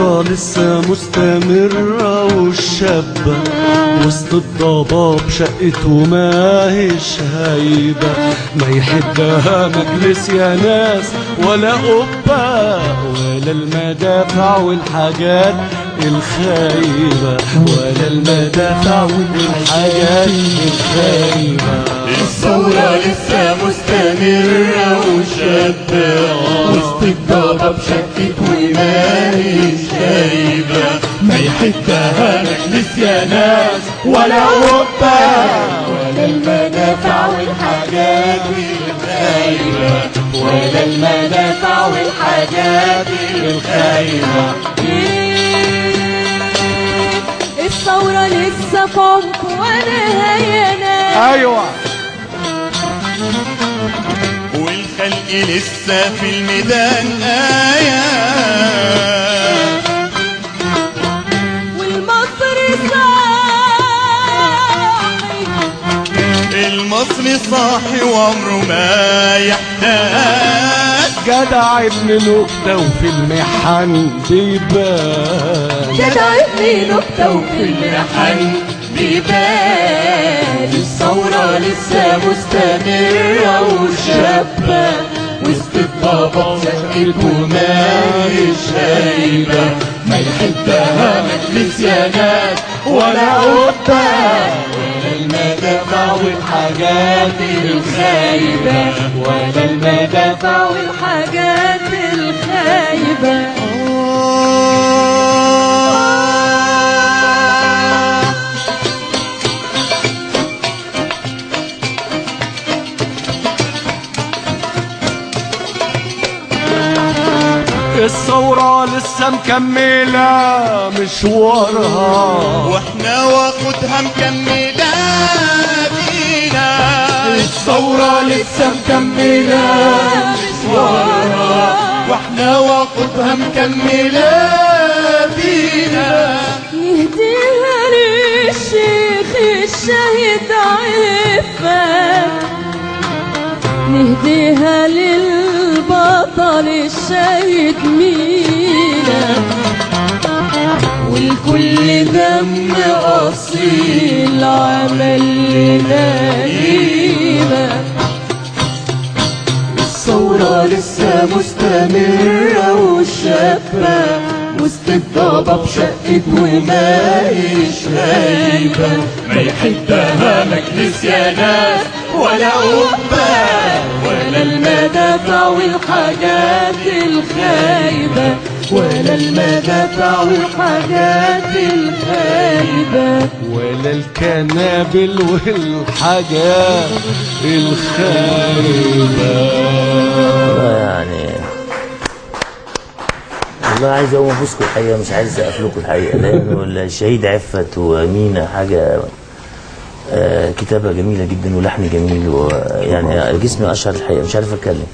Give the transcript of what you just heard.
الثورة لسه مستمرة والشابة وسط الضباب شقت وما هيش هايبة، ما يحدها مجلس يا ناس ولا قبة ولا المدافع والحاجات الخايبة، ولا المدافع والحاجات الخايبة. الثورة لسه مستمرة وشابة وسط الضباب شكت وما هيش هايبة، ما يحدها مجلس يا ناس ولا قبة ولا المدافع والحاجات الخايبة، ولا المدافع والحاجات الخايبة. الثورة لسه في عمق وانا هينا، ايوه والخلق لسه في الميدان آية، والمصري صاحي، المصري صاحي وعمره ما يحتاج، جدع ابن نكتة وفي المحن بيبان، جدع ابن نكتة وفي المحن بيبان. الثورة لسه مستمرة وشابة وسط الضباب شكت وما هيش هايبة، ما يحدها مجلس يا ناس ولا قبة ولا المدافع والحاجات الخايبة، ولا المدافع والحاجات الخايبة. الثورة لسه مكملة مشوارها واحنا واخدها مكملة بينا، الثورة لسه مكملة مشوارها واحنا واخدها مكملة بينا. نهديها للشيخ الشهيد عفان، نهديها للبطل الشهيد مينا، والكل دم أصيل عمل لنا قيمة. الثورة لسه مستمرة وشابة وسط الضباب شقت وما هيش هايبة، ما يحدها مجلس يا ناس ولا قبة ولا المدافع والحاجات الخايبة، ولا المدافع والحاجات الخايبة، ولا الكنابل والحاجات الخايبة. يعني والله عايز اقوم افوزكم الحقيقه، مش عايز اسقف لكم الحقيقه، لانه الشهيد عفت ومينا حاجه كتابه جميله جدا ولحن جميل، ويعني جسمي اشعر الحقيقه، مش عارف اتكلم.